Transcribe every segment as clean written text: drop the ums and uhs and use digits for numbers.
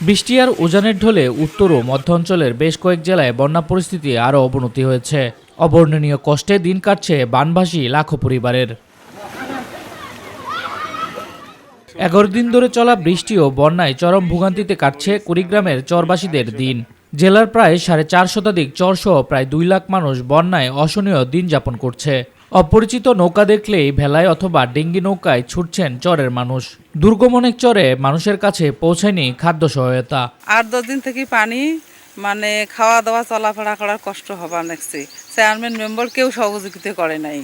বৃষ্টি আর উজানের ঢলে উত্তর ও মধ্য অঞ্চলের বেশ কয়েক জেলায় বন্যা পরিস্থিতি আরও অবনতি হয়েছে। অবর্ণনীয় কষ্টে দিন কাটছে বানভাসী লাখো পরিবারের। 11 দিন ধরে চলা বৃষ্টি ও বন্যায় চরম ভোগান্তিতে কাটছে কুড়িগ্রামের চরবাসীদের দিন। জেলার প্রায় 4.5 শতাধিক চরসহ প্রায় 2 লাখ মানুষ বন্যায় অসহনীয় দিন যাপন করছে। অপরিচিত নৌকা দেখলেই ভেলায় অথবা ডিঙ্গি নৌকায় ছুটছেন চরের মানুষ। দুর্গম অনেক চরে মানুষের কাছে পৌঁছায়নি খাদ্য সহায়তা। 8-10 দিন থেকে পানি খাওয়া দাওয়া চলাফেরা করার কষ্ট হবার দেখছি। চেয়ারম্যান মেম্বার কেউ সহযোগিতা করে নাই।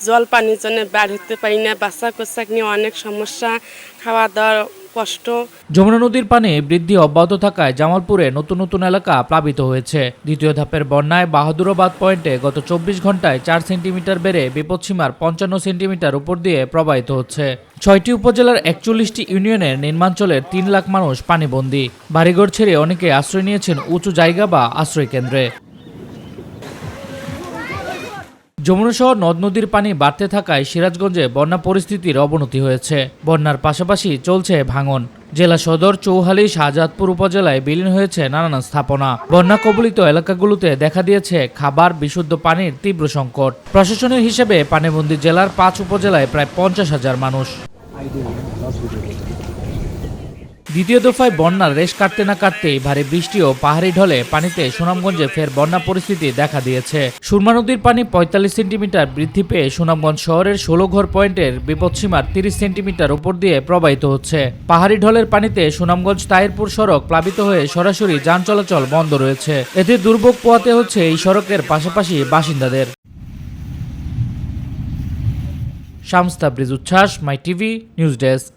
জল পানির জন্য বের হতে পারি না, বাচ্চা কোচ্চাক নিয়ে অনেক সমস্যা, খাওয়া দাওয়ার কষ্ট। যমুনা নদীর পানি বৃদ্ধি অব্যাহত থাকায় জামালপুরে নতুন নতুন এলাকা প্লাবিত হয়েছে। দ্বিতীয় ধাপের বন্যায় বাহাদুরাবাদ পয়েন্টে গত 24 ঘন্টায় 4 সেন্টিমিটার বেড়ে বিপদসীমার 55 সেন্টিমিটার উপর দিয়ে প্রবাহিত হচ্ছে। 6টি উপজেলার 41টি ইউনিয়নের নিম্নাঞ্চলের 3 লাখ মানুষ পানিবন্দী। বাড়িঘর ছেড়ে অনেকে আশ্রয় নিয়েছেন উঁচু জায়গা বা আশ্রয় কেন্দ্রে। যমুনা সহ নদ নদীর পানি বাড়তে থাকায় সিরাজগঞ্জে বন্যা পরিস্থিতির অবনতি হয়েছে। বন্যার পাশাপাশি চলছে ভাঙন। জেলা সদর, চৌহালি, শাহজাদপুর উপজেলায় বিলীন হয়েছে নানান স্থাপনা। বন্যা কবলিত এলাকাগুলোতে দেখা দিয়েছে খাবার, বিশুদ্ধ পানির তীব্র সংকট। প্রশাসনের হিসেবে পানিবন্দী জেলার 5 উপজেলায় প্রায় 50,000 মানুষ। দ্বিতীয় দফায় বন্যার রেশ কাটতে না কাটতেই ভারী বৃষ্টি ও পাহাড়ি ঢলে পানিতে সুনামগঞ্জে ফের বন্যা পরিস্থিতি দেখা দিয়েছে। সুরমা নদীর পানি 45 সেন্টিমিটার বৃদ্ধি পেয়ে সুনামগঞ্জ শহরের 16 ঘর পয়েন্টের বিপদসীমার 30 সেন্টিমিটার উপর দিয়ে প্রবাহিত হচ্ছে। পাহাড়ি ঢলের পানিতে সুনামগঞ্জ তাহিরপুর সড়ক প্লাবিত হয়ে সরাসরি যান চলাচল বন্ধ রয়েছে। এতে দুর্ভোগ পোহাতে হচ্ছে এই সড়কের পাশাপাশি বাসিন্দাদের। শামস তাবরিজ উচ্ছ্বাস, মাই টিভি নিউজ ডেস্ক।